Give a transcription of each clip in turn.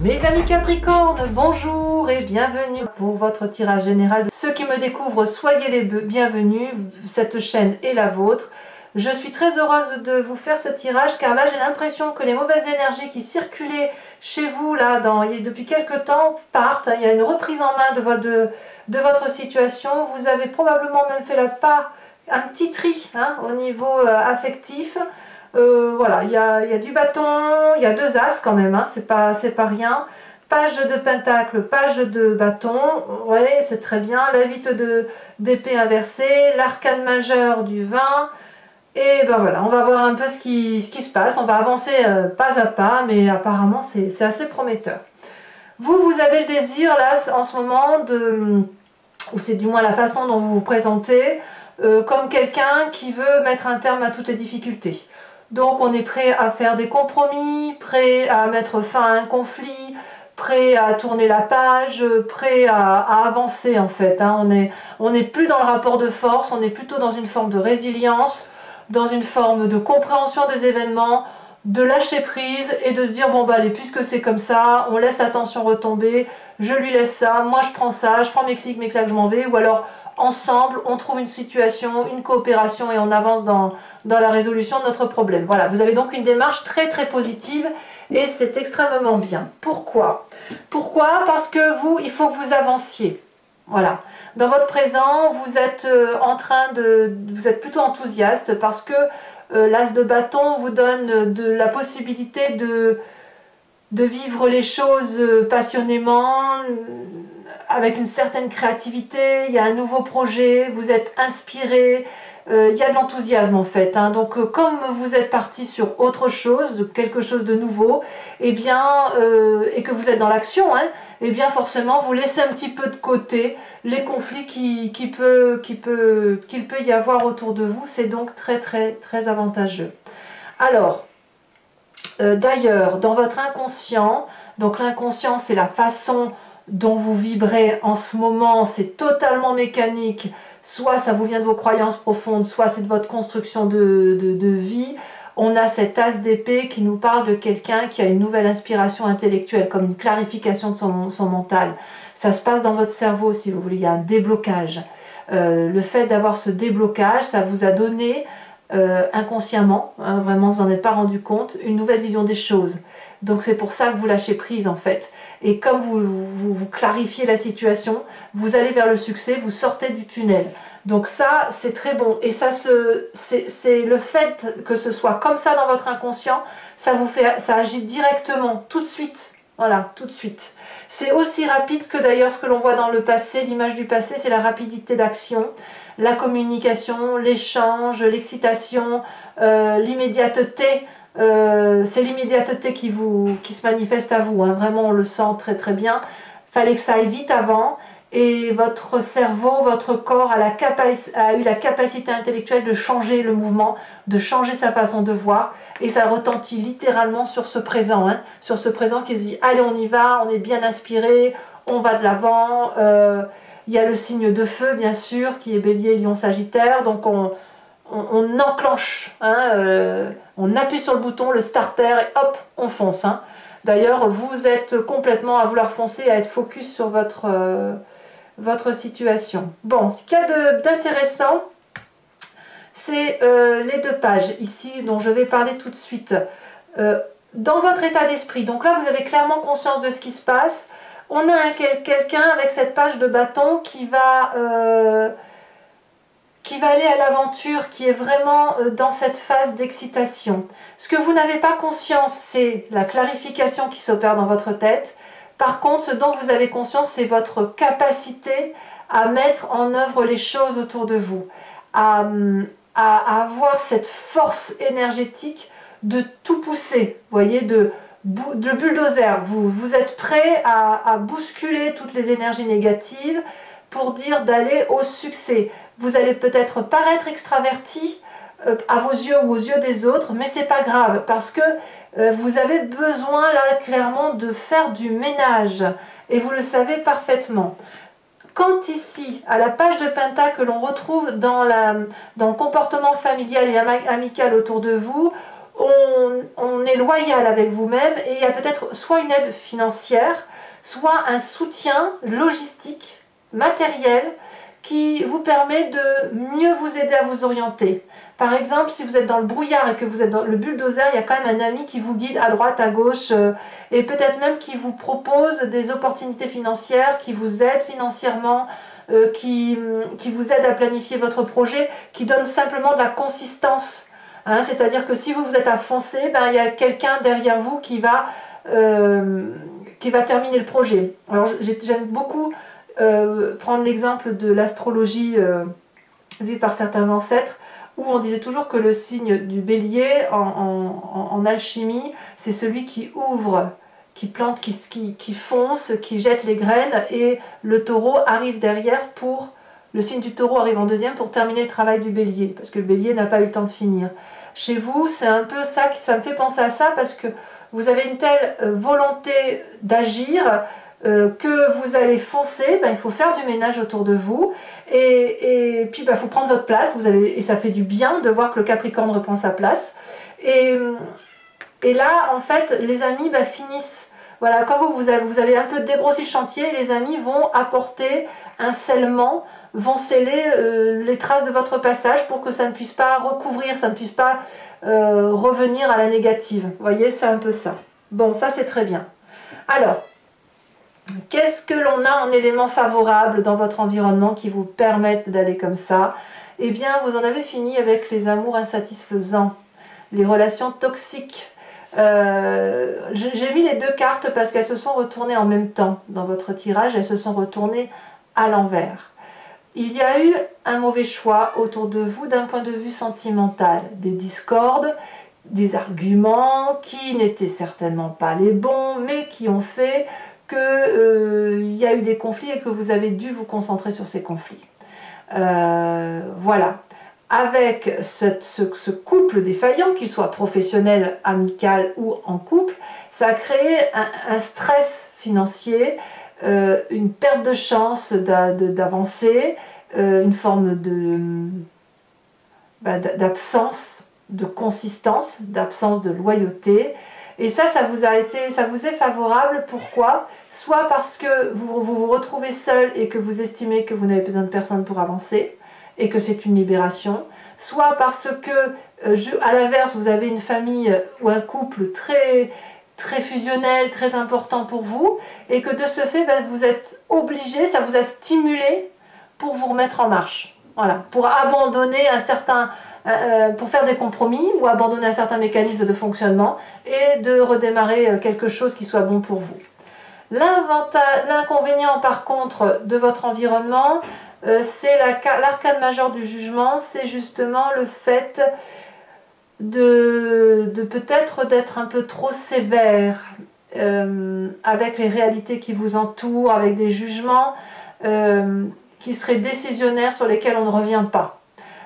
Mes amis Capricorne, bonjour et bienvenue pour votre tirage général. Ceux qui me découvrent, soyez les bienvenus, cette chaîne est la vôtre. Je suis très heureuse de vous faire ce tirage car là j'ai l'impression que les mauvaises énergies qui circulaient chez vous là depuis quelques temps partent. Il y a une reprise en main de votre situation. Vous avez probablement même fait la part, un petit tri au niveau affectif. Voilà, il y a du bâton, il y a deux as quand même, c'est pas rien. Page de pentacle, page de bâton, ouais, c'est très bien. La 8 d'épée inversée, l'arcane majeur du 20. Et ben voilà, on va voir un peu ce qui se passe. On va avancer pas à pas, mais apparemment c'est assez prometteur. Vous avez le désir là en ce moment ou c'est du moins la façon dont vous vous présentez, comme quelqu'un qui veut mettre un terme à toutes les difficultés. Donc on est prêt à faire des compromis, prêt à mettre fin à un conflit, prêt à tourner la page, prêt à avancer en fait. On n'est plus dans le rapport de force, on est plutôt dans une forme de résilience, dans une forme de compréhension des événements, de lâcher prise et de se dire bon bah allez, puisque c'est comme ça, on laisse la tension retomber, je lui laisse ça, moi je prends mes clics, mes claques, je m'en vais, ou alors ensemble on trouve une situation, une coopération et on avance dans la résolution de notre problème. Voilà, vous avez donc une démarche très très positive et c'est extrêmement bien. Pourquoi? Parce que vous, il faut que vous avanciez. Voilà, dans votre présent, vous êtes vous êtes plutôt enthousiaste parce que l'as de bâton vous donne la possibilité de vivre les choses passionnément, avec une certaine créativité. Il y a un nouveau projet, vous êtes inspiré, il y a de l'enthousiasme en fait. Donc comme vous êtes parti sur autre chose, quelque chose de nouveau, et que vous êtes dans l'action, et bien forcément vous laissez un petit peu de côté les conflits qu'il peut y avoir autour de vous. C'est donc très très très avantageux. Alors, d'ailleurs, dans votre inconscient, donc l'inconscient c'est la façon dont vous vibrez en ce moment, c'est totalement mécanique, soit ça vous vient de vos croyances profondes, soit c'est de votre construction de vie. On a cet as d'épée qui nous parle de quelqu'un qui a une nouvelle inspiration intellectuelle, comme une clarification de son mental. Ça se passe dans votre cerveau si vous voulez, il y a un déblocage. Le fait d'avoir ce déblocage, ça vous a donné inconsciemment, vraiment vous n'en êtes pas rendu compte, une nouvelle vision des choses. Donc c'est pour ça que vous lâchez prise en fait. Et comme vous clarifiez la situation, vous allez vers le succès, vous sortez du tunnel. Donc ça, c'est très bon. Et ça, c'est le fait que ce soit comme ça dans votre inconscient, ça agit directement, tout de suite. Voilà, tout de suite. C'est aussi rapide que d'ailleurs ce que l'on voit dans le passé, l'image du passé, c'est la rapidité d'action, la communication, l'échange, l'excitation, l'immédiateté. C'est l'immédiateté qui se manifeste à vous, vraiment on le sent très très bien. Fallait que ça aille vite avant et votre cerveau, votre corps a eu la capacité intellectuelle de changer le mouvement, de changer sa façon de voir et ça retentit littéralement sur ce présent, sur ce présent qui se dit allez on y va, on est bien inspiré, on va de l'avant. Il y a le signe de feu bien sûr qui est Bélier, Lion, Sagittaire, donc on enclenche, on appuie sur le bouton, le starter, et hop, on fonce. D'ailleurs, vous êtes complètement à vouloir foncer, à être focus sur votre situation. Bon, ce qu'il y a d'intéressant, c'est les deux pages ici dont je vais parler tout de suite. Dans votre état d'esprit, donc là, vous avez clairement conscience de ce qui se passe. On a quelqu'un avec cette page de bâton qui va aller à l'aventure, qui est vraiment dans cette phase d'excitation. Ce que vous n'avez pas conscience, c'est la clarification qui s'opère dans votre tête. Par contre, ce dont vous avez conscience, c'est votre capacité à mettre en œuvre les choses autour de vous, à avoir cette force énergétique de tout pousser, vous voyez, de bulldozer. Vous êtes prêt à bousculer toutes les énergies négatives pour dire d'aller au succès. Vous allez peut-être paraître extraverti à vos yeux ou aux yeux des autres, mais c'est pas grave parce que vous avez besoin là clairement de faire du ménage et vous le savez parfaitement. Quand ici, à la page de Pentacle que l'on retrouve dans le comportement familial et amical autour de vous, on est loyal avec vous-même et il y a peut-être soit une aide financière, soit un soutien logistique, matériel, qui vous permet de mieux vous aider à vous orienter. Par exemple, si vous êtes dans le brouillard et que vous êtes dans le bulldozer, il y a quand même un ami qui vous guide à droite, à gauche, et peut-être même qui vous propose des opportunités financières, qui vous aide financièrement, qui vous aide à planifier votre projet, qui donne simplement de la consistance. Hein, c'est-à-dire que si vous êtes à foncer, ben, il y a quelqu'un derrière vous qui va terminer le projet. Alors j'aime beaucoup prendre l'exemple de l'astrologie vue par certains ancêtres, où on disait toujours que le signe du bélier en alchimie, c'est celui qui ouvre, qui plante, qui fonce, qui jette les graines, et le taureau arrive derrière pour... Le signe du taureau arrive en deuxième pour terminer le travail du bélier, parce que le bélier n'a pas eu le temps de finir. Chez vous, c'est un peu ça, ça me fait penser à ça, parce que vous avez une telle volonté d'agir, que vous allez foncer, ben, il faut faire du ménage autour de vous, et puis il faut prendre votre place, et ça fait du bien de voir que le Capricorne reprend sa place, et là en fait les amis finissent, voilà, quand vous avez un peu dégrossi le chantier, les amis vont apporter un scellement, vont sceller les traces de votre passage pour que ça ne puisse pas recouvrir, ça ne puisse pas revenir à la négative, vous voyez, c'est un peu ça. Bon, ça c'est très bien. Alors, qu'est-ce que l'on a en éléments favorables dans votre environnement qui vous permettent d'aller comme ça? Eh bien, vous en avez fini avec les amours insatisfaisants, les relations toxiques. J'ai mis les deux cartes parce qu'elles se sont retournées en même temps dans votre tirage, elles se sont retournées à l'envers. Il y a eu un mauvais choix autour de vous d'un point de vue sentimental, des discordes, des arguments qui n'étaient certainement pas les bons, mais qui ont fait qu'il y a eu des conflits et que vous avez dû vous concentrer sur ces conflits. Voilà. Avec ce couple défaillant, qu'il soit professionnel, amical ou en couple, ça a créé un stress financier, une perte de chance d'avancer, une forme d'absence de consistance, d'absence de loyauté. Et ça vous est favorable. Pourquoi? Soit parce que vous retrouvez seul et que vous estimez que vous n'avez besoin de personne pour avancer et que c'est une libération. Soit parce que, à l'inverse, vous avez une famille ou un couple très, très fusionnel, très important pour vous et que de ce fait, vous êtes obligé, ça vous a stimulé pour vous remettre en marche. Voilà, pour abandonner pour faire des compromis ou abandonner un certain mécanisme de fonctionnement et de redémarrer quelque chose qui soit bon pour vous. L'inconvénient par contre de votre environnement, c'est l'arcane majeur du jugement, c'est justement le fait de peut-être d'être un peu trop sévère avec les réalités qui vous entourent, avec des jugements qui seraient décisionnaires sur lesquels on ne revient pas.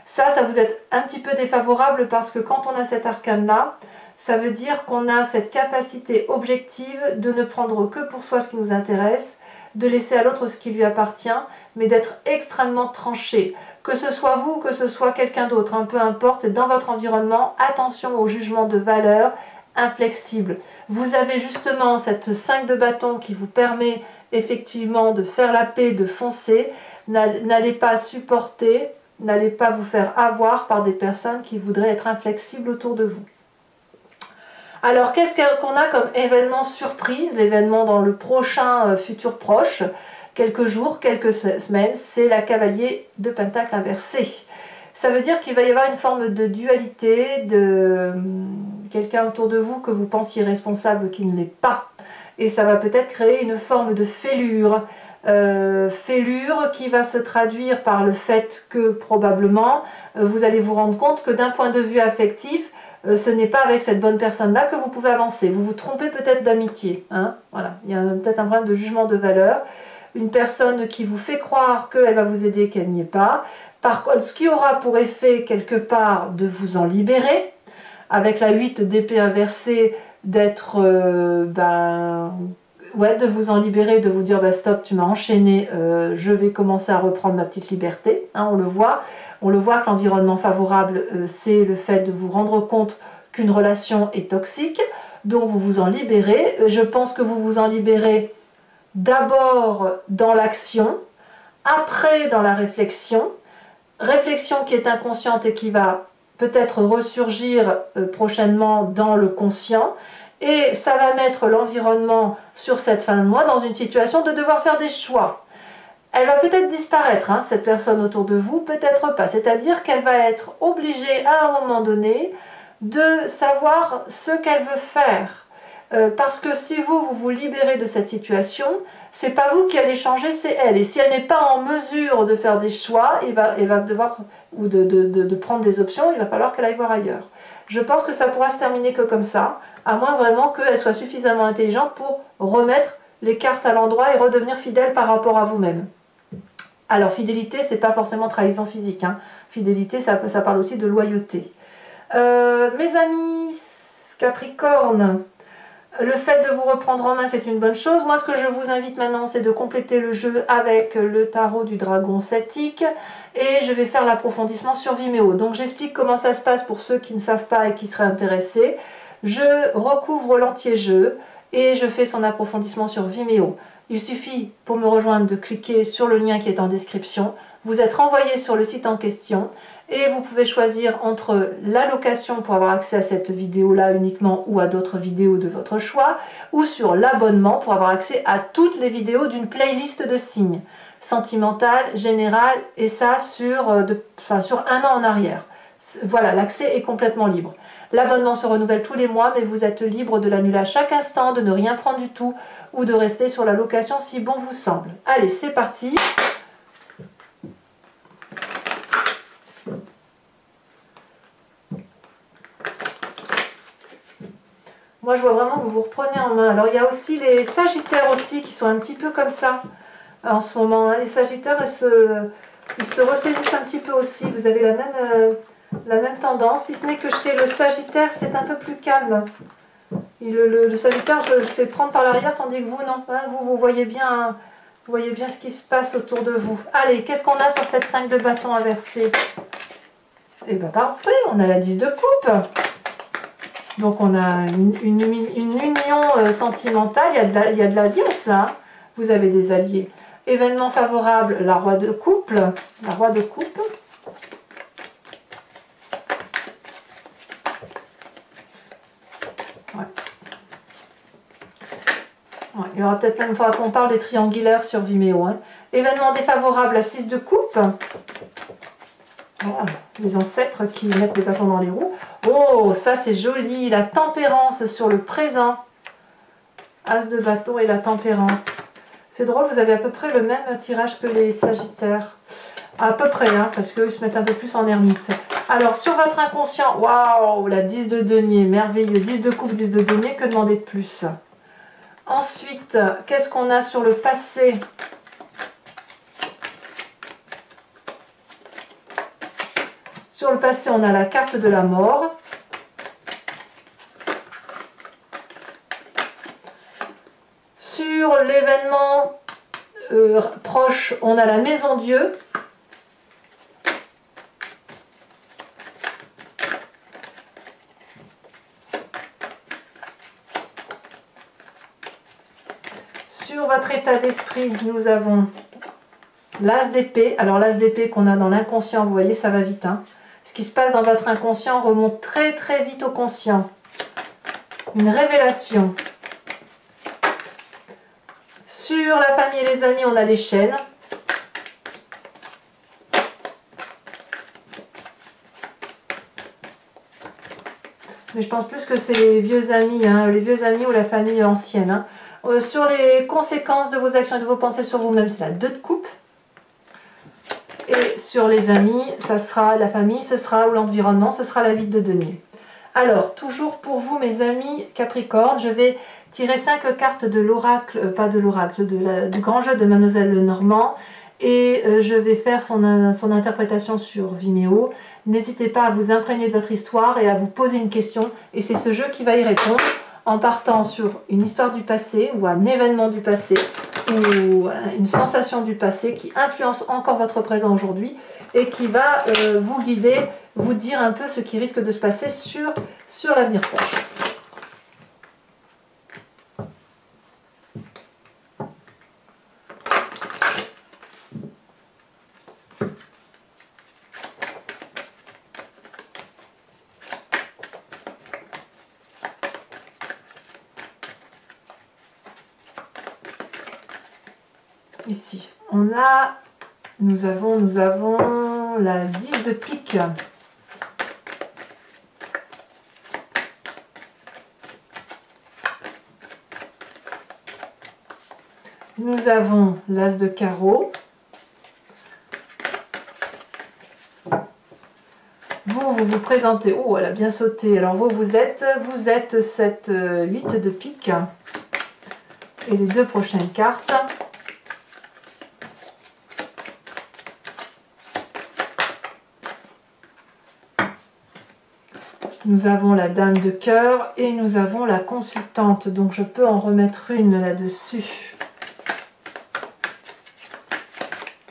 Ça vous est un petit peu défavorable parce que quand on a cet arcane-là, ça veut dire qu'on a cette capacité objective de ne prendre que pour soi ce qui nous intéresse, de laisser à l'autre ce qui lui appartient, mais d'être extrêmement tranché. Que ce soit vous, que ce soit quelqu'un d'autre, peu importe, c'est dans votre environnement, attention au jugement de valeur, inflexible. Vous avez justement cette 5 de bâton qui vous permet effectivement de faire la paix, de foncer. N'allez pas supporter, n'allez pas vous faire avoir par des personnes qui voudraient être inflexibles autour de vous. Alors, qu'est-ce qu'on a comme événement surprise? L'événement dans le prochain futur proche, quelques jours, quelques semaines, c'est la cavalier de pentacle inversé. Ça veut dire qu'il va y avoir une forme de dualité, de quelqu'un autour de vous que vous pensiez responsable qui ne l'est pas. Et ça va peut-être créer une forme de fêlure. Fêlure qui va se traduire par le fait que probablement vous allez vous rendre compte que d'un point de vue affectif, ce n'est pas avec cette bonne personne-là que vous pouvez avancer. Vous vous trompez peut-être d'amitié. Voilà. Il y a peut-être un problème de jugement de valeur. Une personne qui vous fait croire qu'elle va vous aider, qu'elle n'y est pas. Par contre, ce qui aura pour effet quelque part de vous en libérer, avec la 8 d'épée inversée, d'être, de vous en libérer, de vous dire stop, tu m'as enchaîné, je vais commencer à reprendre ma petite liberté. On le voit que l'environnement favorable, c'est le fait de vous rendre compte qu'une relation est toxique, donc vous vous en libérez. Je pense que vous vous en libérez d'abord dans l'action, après dans la réflexion qui est inconsciente et qui va peut-être ressurgir prochainement dans le conscient, et ça va mettre l'environnement sur cette fin de mois dans une situation de devoir faire des choix. Elle va peut-être disparaître, hein, cette personne autour de vous, peut-être pas, c'est-à-dire qu'elle va être obligée à un moment donné de savoir ce qu'elle veut faire. Parce que si vous vous libérez de cette situation, c'est pas vous qui allez changer, c'est elle. Et si elle n'est pas en mesure de faire des choix, elle va devoir, ou de prendre des options, il va falloir qu'elle aille voir ailleurs. Je pense que ça pourra se terminer que comme ça, à moins vraiment qu'elle soit suffisamment intelligente pour remettre les cartes à l'endroit et redevenir fidèle par rapport à vous-même. Alors fidélité, c'est pas forcément trahison physique, hein. Fidélité, ça parle aussi de loyauté. Mes amis Capricorne, le fait de vous reprendre en main, c'est une bonne chose. Moi, ce que je vous invite maintenant, c'est de compléter le jeu avec le tarot du dragon celtique. Et je vais faire l'approfondissement sur Vimeo. Donc, j'explique comment ça se passe pour ceux qui ne savent pas et qui seraient intéressés. Je recouvre l'entier-jeu et je fais son approfondissement sur Vimeo. Il suffit pour me rejoindre de cliquer sur le lien qui est en description. Vous êtes renvoyé sur le site en question et vous pouvez choisir entre la location pour avoir accès à cette vidéo-là uniquement ou à d'autres vidéos de votre choix, ou sur l'abonnement pour avoir accès à toutes les vidéos d'une playlist de signes, sentimentale, générale, et ça sur un an en arrière. Voilà, l'accès est complètement libre. L'abonnement se renouvelle tous les mois, mais vous êtes libre de l'annuler à chaque instant, de ne rien prendre du tout, ou de rester sur la location si bon vous semble. Allez, c'est parti! Moi, je vois vraiment que vous vous reprenez en main. Alors, il y a aussi les Sagittaires aussi qui sont un petit peu comme ça en ce moment. Hein. Les Sagittaires, ils se ressaisissent un petit peu aussi. Vous avez la même tendance, si ce n'est que chez le Sagittaire, c'est un peu plus calme. Le Sagittaire, je le fais prendre par l'arrière, tandis que vous, non. Hein, vous voyez bien ce qui se passe autour de vous. Allez, qu'est-ce qu'on a sur cette 5 de bâton inversée? Eh bien, parfait, on a la 10 de coupe. Donc on a une union sentimentale, il y a de l'alliance là, hein. Vous avez des alliés. Événement favorable, la roi de couple, la roi de coupe. Ouais. Ouais, il y aura peut-être même fois qu'on parle des triangulaires sur Vimeo. Hein. Événement défavorable, la 6 de coupe. Voilà, les ancêtres qui mettent les bâtons dans les roues. Oh, ça c'est joli, la tempérance sur le présent. As de bâton et la tempérance. C'est drôle, vous avez à peu près le même tirage que les Sagittaires. À peu près, hein, parce qu'eux se mettent un peu plus en ermite. Alors, sur votre inconscient, waouh, la 10 de denier, merveilleux. 10 de coupe, 10 de denier, que demander de plus? Ensuite, qu'est-ce qu'on a sur le passé? Sur le passé, on a la carte de la mort. Sur l'événement proche, on a la maison Dieu. Sur votre état d'esprit, nous avons l'as d'épée. Alors l'as d'épée qu'on a dans l'inconscient, vous voyez, ça va vite, hein. Ce qui se passe dans votre inconscient remonte très très vite au conscient. Une révélation. Sur la famille et les amis, on a les chaînes. Mais je pense plus que c'est les vieux amis, hein, les vieux amis ou la famille ancienne. Hein. Sur les conséquences de vos actions et de vos pensées sur vous-même, c'est la 2 de coupe. Et sur les amis, ça sera la famille, ce sera l'environnement, ce sera la vie de denier. Alors, toujours pour vous mes amis Capricorne, je vais tirer 5 cartes de l'oracle, pas de l'oracle, du grand jeu de Mademoiselle Lenormand. Et je vais faire son interprétation sur Vimeo. N'hésitez pas à vous imprégner de votre histoire et à vous poser une question. Et c'est ce jeu qui va y répondre en partant sur une histoire du passé ou un événement du passé ou une sensation du passé qui influence encore votre présent aujourd'hui. et qui va vous guider, vous dire un peu ce qui risque de se passer sur l'avenir proche. Ici, nous avons la 10 de pique. Nous avons l'as de carreau. Vous présentez. Oh, elle a bien sauté. Alors vous êtes cette 8 de pique. Et les deux prochaines cartes. Nous avons la dame de cœur et nous avons la consultante. Donc je peux en remettre une là-dessus.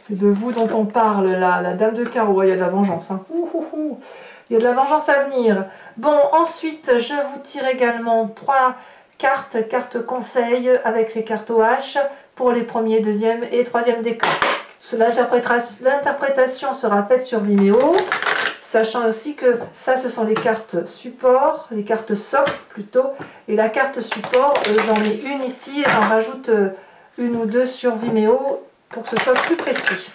C'est de vous dont on parle là, la dame de cœur. Oh, il y a de la vengeance. Hein. Il y a de la vengeance à venir. Bon, ensuite, je vous tire également 3 cartes conseil avec les cartes OH pour les premiers, deuxième et troisième décans. L'interprétation sera faite sur Vimeo. Sachant aussi que ça, ce sont les cartes support, les cartes socle plutôt. Et la carte support, j'en ai une ici, j'en rajoute une ou deux sur Vimeo pour que ce soit plus précis.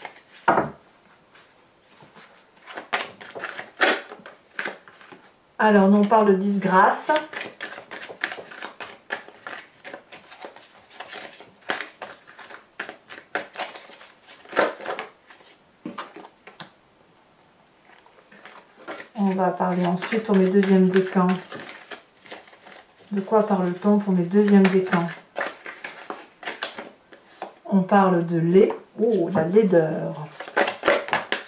Alors, nous on parle de disgrâce. On va parler ensuite pour mes deuxièmes décans. De quoi parle-t-on pour mes deuxièmes décans? On parle de lait. Oh, la laideur.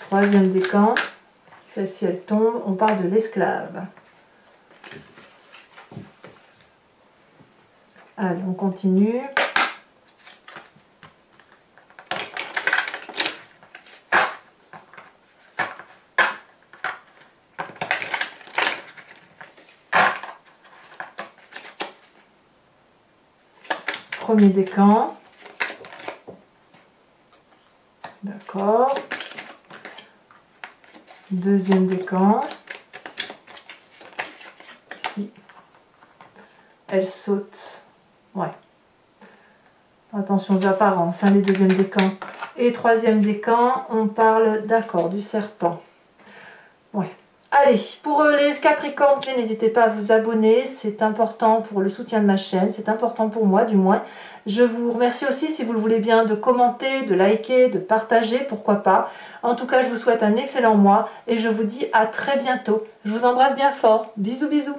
Troisième décan. Celle-ci, elle tombe. On parle de l'esclave. Allez, on continue. Premier décan. D'accord. Deuxième décan. Ici. Elle saute. Ouais. Attention aux apparences, hein, les deuxièmes décans. Et troisième décan, on parle, d'accord, du serpent. Ouais. Allez, pour les Capricornes, n'hésitez pas à vous abonner, c'est important pour le soutien de ma chaîne, c'est important pour moi du moins. Je vous remercie aussi, si vous le voulez bien, de commenter, de liker, de partager, pourquoi pas. En tout cas, je vous souhaite un excellent mois et je vous dis à très bientôt. Je vous embrasse bien fort. Bisous, bisous.